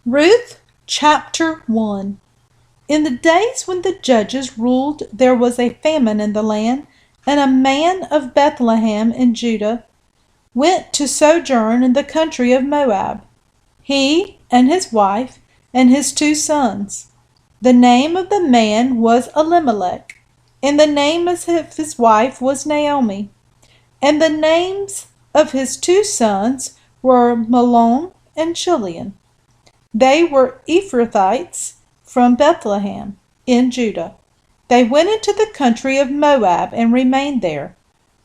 Ruth chapter 1. In the days when the judges ruled, there was a famine in the land, and a man of Bethlehem in Judah went to sojourn in the country of Moab, he and his wife and his 2 sons. The name of the man was Elimelech, and the name of his wife was Naomi. And the names of his 2 sons were Mahlon and Chilion. They were Ephrathites from Bethlehem in Judah. They went into the country of Moab and remained there.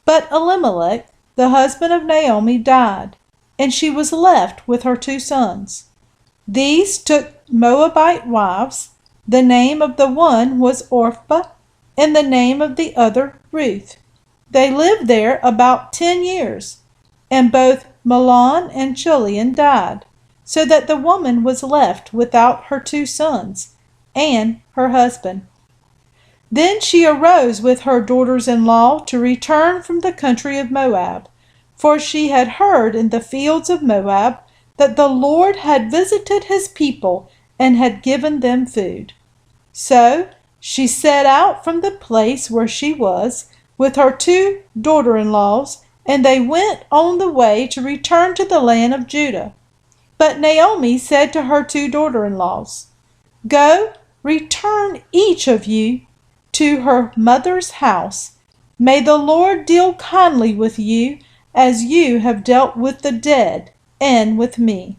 But Elimelech, the husband of Naomi, died, and she was left with her 2 sons. These took Moabite wives. The name of the one was Orpah, and the name of the other Ruth. They lived there about 10 years, and both Mahlon and Chilion died, so that the woman was left without her 2 sons and her husband. Then she arose with her daughters-in-law to return from the country of Moab, for she had heard in the fields of Moab that the Lord had visited his people and had given them food. So she set out from the place where she was with her 2 daughter-in-laws, and they went on the way to return to the land of Judah. But Naomi said to her 2 daughter-in-laws, "Go, return each of you to her mother's house. May the Lord deal kindly with you as you have dealt with the dead and with me.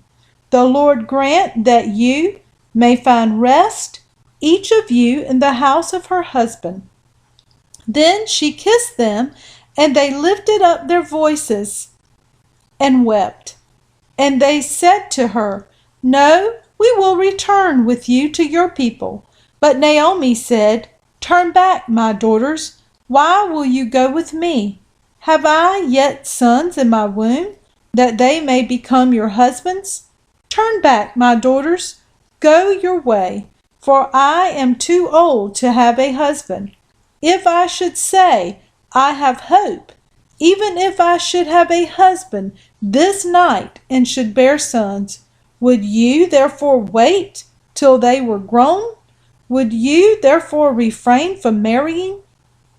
The Lord grant that you may find rest, each of you in the house of her husband." Then she kissed them, and they lifted up their voices and wept. And they said to her, "No, we will return with you to your people." But Naomi said, "Turn back, my daughters. Why will you go with me? Have I yet sons in my womb, that they may become your husbands? Turn back, my daughters. Go your way, for I am too old to have a husband. If I should say, I have hope, even if I should have a husband this night and should bear sons, would you therefore wait till they were grown? Would you therefore refrain from marrying?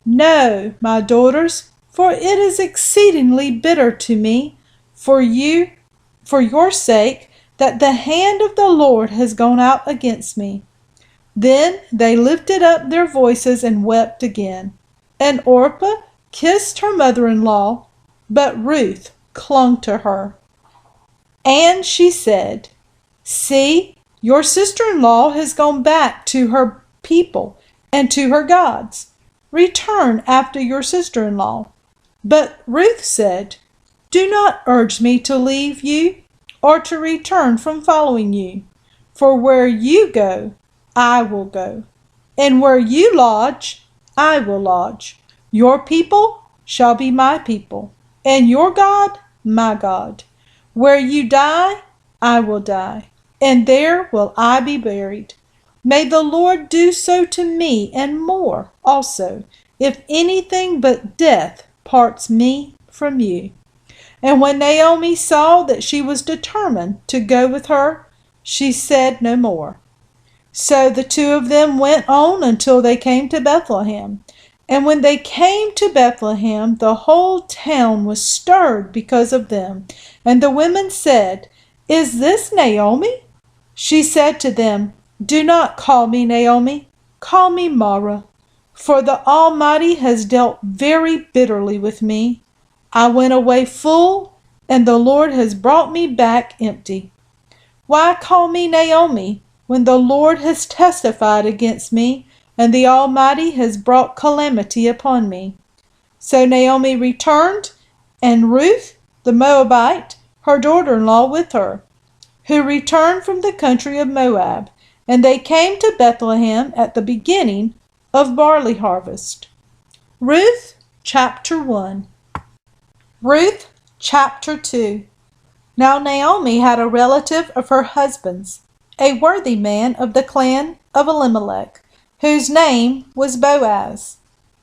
No, my daughters, for it is exceedingly bitter to me for your sake, that the hand of the Lord has gone out against me." Then they lifted up their voices and wept again. And Orpah kissed her mother-in-law, but Ruth clung to her. And she said, "See, your sister-in-law has gone back to her people and to her gods. Return after your sister-in-law." But Ruth said, "Do not urge me to leave you or to return from following you. For where you go, I will go, and where you lodge, I will lodge. Your people shall be my people, and your God, my God. Where you die, I will die, and there will I be buried. May the Lord do so to me, and more also, if anything but death parts me from you." And when Naomi saw that she was determined to go with her, she said no more. So the 2 of them went on until they came to Bethlehem. And when they came to Bethlehem, the whole town was stirred because of them. And the women said, "Is this Naomi?" She said to them, "Do not call me Naomi, call me Mara, for the Almighty has dealt very bitterly with me. I went away full, and the Lord has brought me back empty. Why call me Naomi, when the Lord has testified against me, and the Almighty has brought calamity upon me?" So Naomi returned, and Ruth the Moabite, her daughter-in-law, with her, who returned from the country of Moab, and they came to Bethlehem at the beginning of barley harvest. Ruth chapter 1. Ruth chapter 2. Now Naomi had a relative of her husband's, a worthy man of the clan of Elimelech, whose name was Boaz.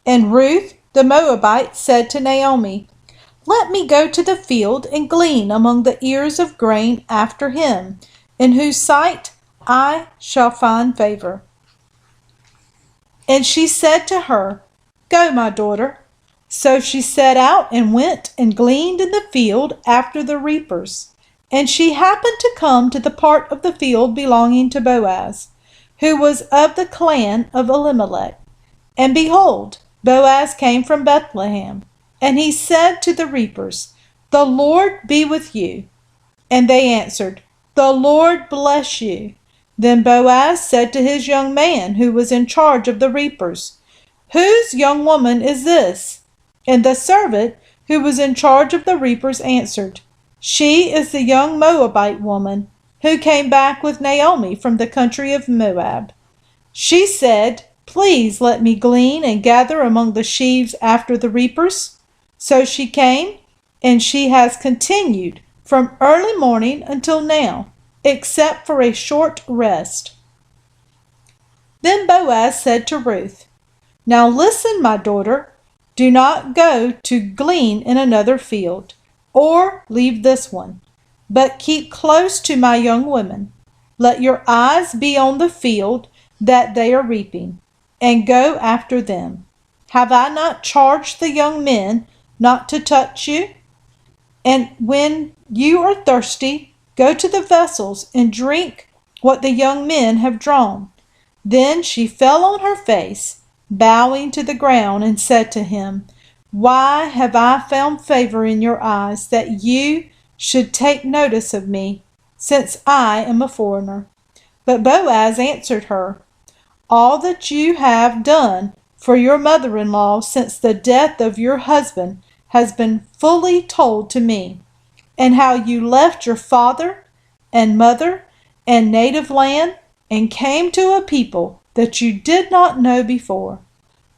And Ruth the Moabite said to Naomi, "Let me go to the field and glean among the ears of grain after him, in whose sight I shall find favor." And she said to her, "Go, my daughter." So she set out and went and gleaned in the field after the reapers. And she happened to come to the part of the field belonging to Boaz, who was of the clan of Elimelech. And behold, Boaz came from Bethlehem. And he said to the reapers, "The Lord be with you." And they answered, "The Lord bless you." Then Boaz said to his young man who was in charge of the reapers, "Whose young woman is this?" And the servant who was in charge of the reapers answered, "She is the young Moabite woman who came back with Naomi from the country of Moab. She said, 'Please let me glean and gather among the sheaves after the reapers.' So she came, and she has continued from early morning until now, except for a short rest." Then Boaz said to Ruth, "Now listen, my daughter. Do not go to glean in another field, or leave this one, but keep close to my young women. Let your eyes be on the field that they are reaping, and go after them. Have I not charged the young men not to touch you? And when you are thirsty, go to the vessels and drink what the young men have drawn." Then she fell on her face, bowing to the ground, and said to him, "Why have I found favor in your eyes, that you should take notice of me, since I am a foreigner?" But Boaz answered her, "All that you have done for your mother-in-law since the death of your husband has been fully told to me, and how you left your father and mother and native land and came to a people that you did not know before.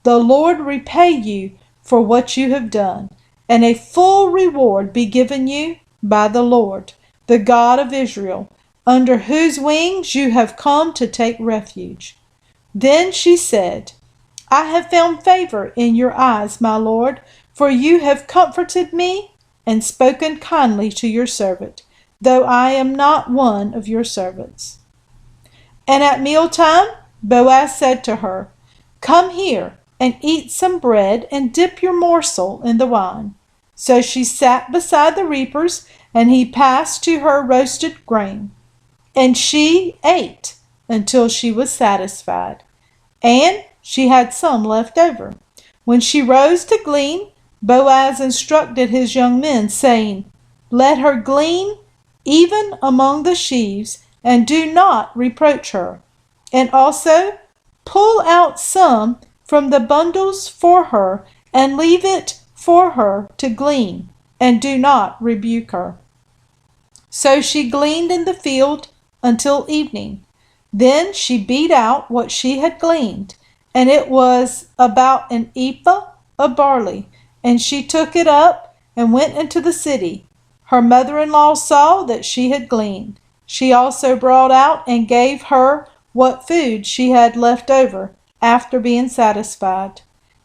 The Lord repay you for what you have done, and a full reward be given you by the Lord, the God of Israel, under whose wings you have come to take refuge." Then she said, "I have found favor in your eyes, my Lord, for you have comforted me and spoken kindly to your servant, though I am not one of your servants." And at mealtime Boaz said to her, "Come here and eat some bread and dip your morsel in the wine." So she sat beside the reapers, and he passed to her roasted grain. And she ate until she was satisfied, and she had some left over. When she rose to glean, Boaz instructed his young men, saying, "Let her glean even among the sheaves, and do not reproach her. And also pull out some from the bundles for her, and leave it for her to glean, and do not rebuke her." So she gleaned in the field until evening. Then she beat out what she had gleaned, and it was about an ephah of barley, and she took it up and went into the city. Her mother-in-law saw that she had gleaned. She also brought out and gave her what food she had left over after being satisfied.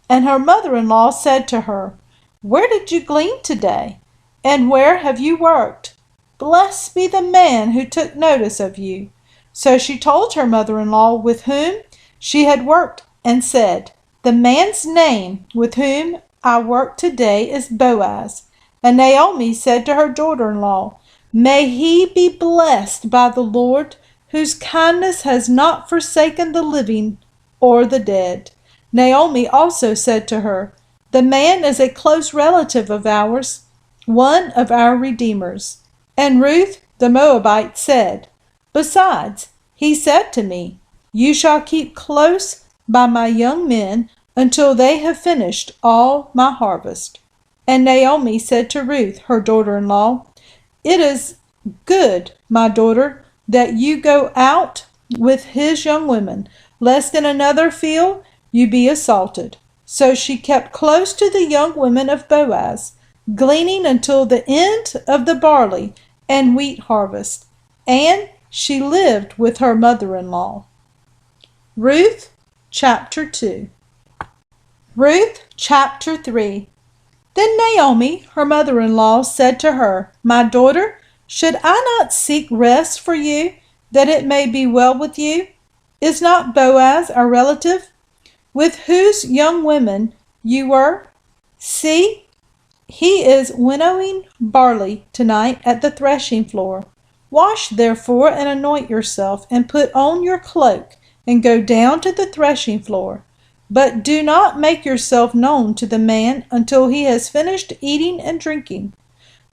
And her mother-in-law said to her, "Where did you glean today? And where have you worked? Blessed be the man who took notice of you." So she told her mother-in-law with whom she had worked, and said, "The man's name with whom I work today is Boaz." And Naomi said to her daughter-in-law, "May he be blessed by the Lord, whose kindness has not forsaken the living or the dead." Naomi also said to her, "The man is a close relative of ours, one of our redeemers." And Ruth the Moabite said, "Besides, he said to me, 'You shall keep close by my young men until they have finished all my harvest.'" And Naomi said to Ruth, her daughter-in-law, "It is good, my daughter, that you go out with his young women, lest in another field you be assaulted." So she kept close to the young women of Boaz, gleaning until the end of the barley and wheat harvest, and she lived with her mother-in-law. Ruth chapter 2. Ruth chapter 3. Then Naomi, her mother-in-law, said to her, "My daughter, should I not seek rest for you that it may be well with you? Is not Boaz our relative, with whose young women you were? See, he is winnowing barley tonight at the threshing floor. Wash therefore and anoint yourself, and put on your cloak, and go down to the threshing floor. But do not make yourself known to the man until he has finished eating and drinking.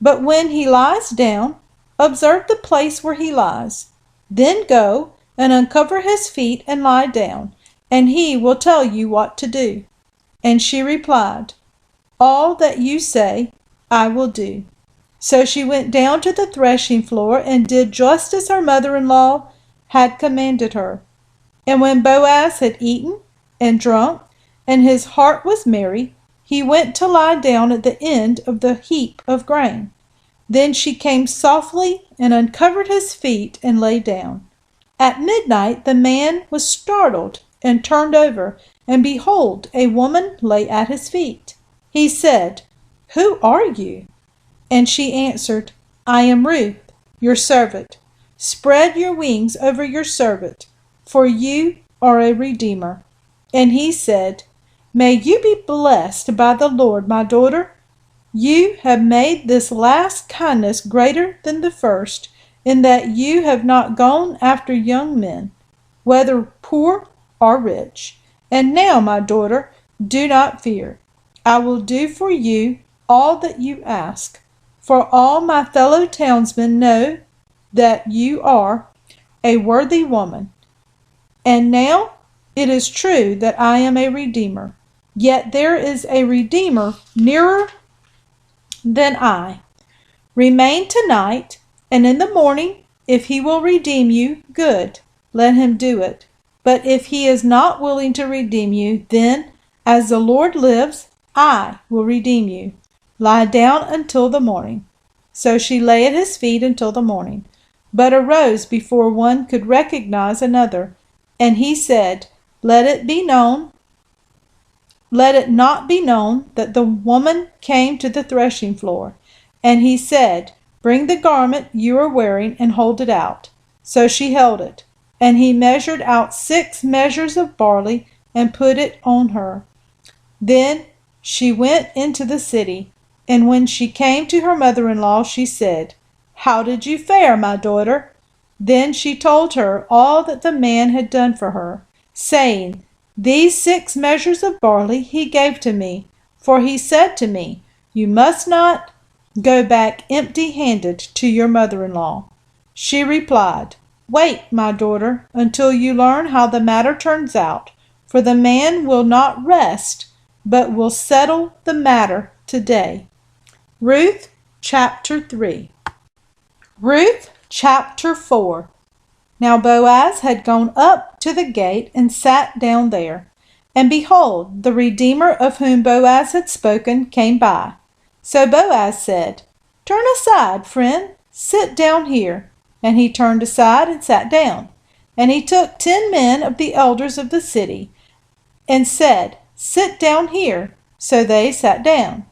But when he lies down, observe the place where he lies. Then go and uncover his feet and lie down, and he will tell you what to do. And she replied, All that you say, I will do. So she went down to the threshing floor and did just as her mother-in-law had commanded her. And when Boaz had eaten and drunk, and his heart was merry, he went to lie down at the end of the heap of grain. Then she came softly and uncovered his feet and lay down. At midnight the man was startled and turned over, and behold, a woman lay at his feet. He said, Who are you? And she answered, I am Ruth, your servant. Spread your wings over your servant, for you are a redeemer. And he said, May you be blessed by the Lord, my daughter. You have made this last kindness greater than the first, in that you have not gone after young men, whether poor or rich. And now, my daughter, do not fear. I will do for you all that you ask. For all my fellow townsmen know that you are a worthy woman. And now it is true that I am a redeemer. Yet there is a redeemer nearer than I. Remain tonight, and in the morning, if he will redeem you, good, let him do it. But if he is not willing to redeem you, then, as the Lord lives, I will redeem you. Lie down until the morning. So she lay at his feet until the morning, but arose before one could recognize another. And he said, Let it not be known that the woman came to the threshing floor. And he said, Bring the garment you are wearing and hold it out. So she held it. And he measured out 6 measures of barley and put it on her. Then she went into the city, and when she came to her mother-in-law, she said, How did you fare, my daughter? Then she told her all that the man had done for her, saying, These 6 measures of barley he gave to me, for he said to me, You must not go back empty-handed to your mother-in-law. She replied, Wait, my daughter, until you learn how the matter turns out, for the man will not rest, but will settle the matter today. Ruth chapter 3. Ruth chapter 4. Now Boaz had gone up to the gate and sat down there. And behold, the Redeemer of whom Boaz had spoken came by. So Boaz said, Turn aside, friend, sit down here. And he turned aside and sat down. And he took 10 men of the elders of the city, and said, Sit down here. So they sat down.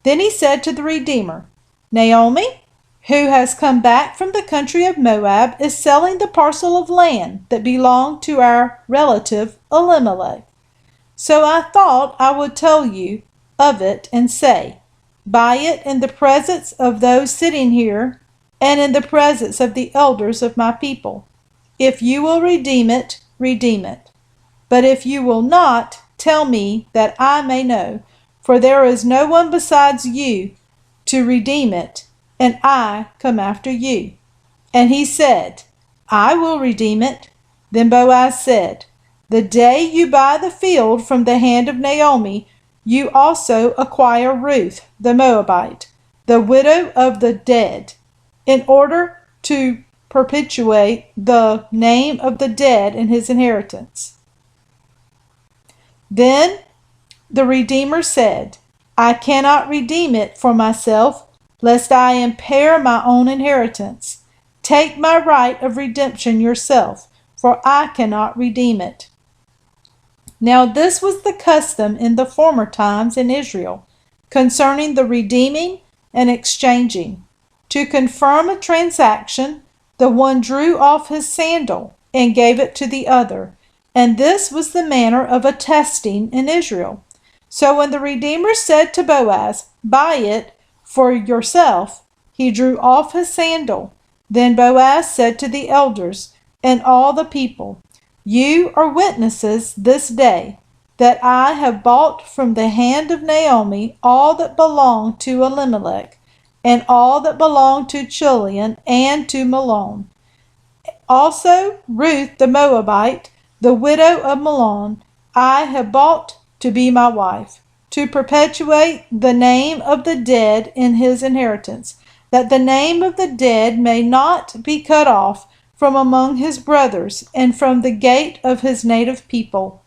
Then he said to the Redeemer, Naomi, who has come back from the country of Moab, is selling the parcel of land that belonged to our relative Elimelech. So I thought I would tell you of it and say, Buy it in the presence of those sitting here and in the presence of the elders of my people. If you will redeem it, redeem it. But if you will not, tell me that I may know, for there is no one besides you to redeem it, and I come after you. And he said, I will redeem it. Then Boaz said, The day you buy the field from the hand of Naomi, you also acquire Ruth the Moabite, the widow of the dead, in order to perpetuate the name of the dead in his inheritance. Then the Redeemer said, I cannot redeem it for myself, lest I impair my own inheritance. Take my right of redemption yourself, for I cannot redeem it. Now this was the custom in the former times in Israel, concerning the redeeming and exchanging. To confirm a transaction, The one drew off his sandal and gave it to the other, and this was the manner of attesting in Israel. So when the Redeemer said to Boaz, "Buy it for yourself," he drew off his sandal. Then Boaz said to the elders and all the people, "You are witnesses this day that I have bought from the hand of Naomi all that belonged to Elimelech, and all that belonged to Chilion and to Mahlon. Also Ruth the Moabite, the widow of Mahlon, I have bought to be my wife, to perpetuate the name of the dead in his inheritance, that the name of the dead may not be cut off from among his brothers and from the gate of his native people.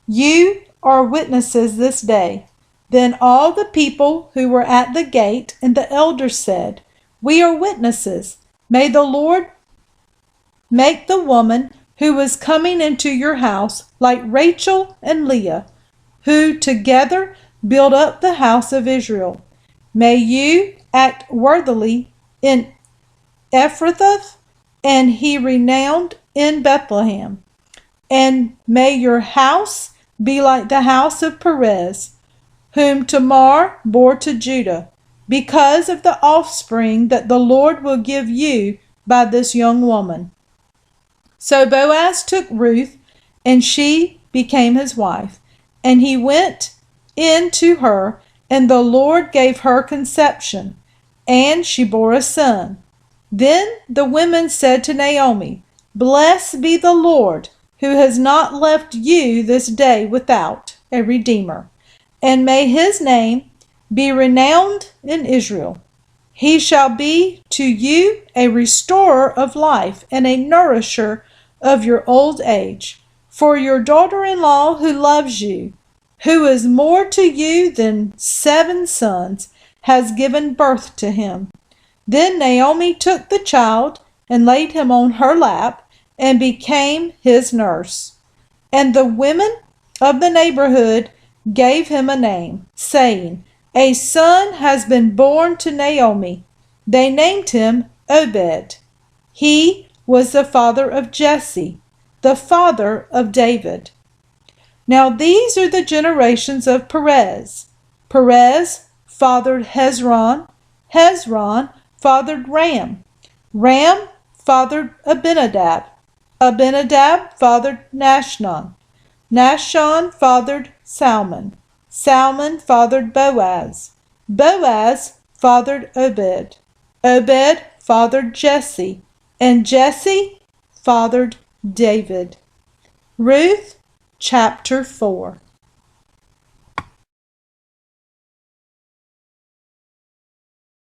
You are witnesses this day." Then all the people who were at the gate and the elders said, "We are witnesses. May the Lord make the woman who is coming into your house like Rachel and Leah, who together build up the house of Israel. May you act worthily in Ephrathah, and he renowned in Bethlehem. And may your house be like the house of Perez, whom Tamar bore to Judah, because of the offspring that the Lord will give you by this young woman." So Boaz took Ruth, and she became his wife, and he went in to her, and the Lord gave her conception, and she bore a son. Then the women said to Naomi, "Blessed be the Lord, who has not left you this day without a redeemer, and may his name be renowned in Israel. He shall be to you a restorer of life and a nourisher of your old age. For your daughter-in-law who loves you, who is more to you than 7 sons, has given birth to him." Then Naomi took the child and laid him on her lap and became his nurse. And the women of the neighborhood gave him a name, saying, "A son has been born to Naomi." They named him Obed. He was the father of Jesse, the father of David. Now these are the generations of Perez. Perez fathered Hezron. Hezron fathered Ram. Ram fathered Abinadab. Abinadab fathered Nahshon. Nahshon fathered Salmon. Salmon fathered Boaz. Boaz fathered Obed. Obed fathered Jesse. And Jesse fathered David. Ruth chapter 4.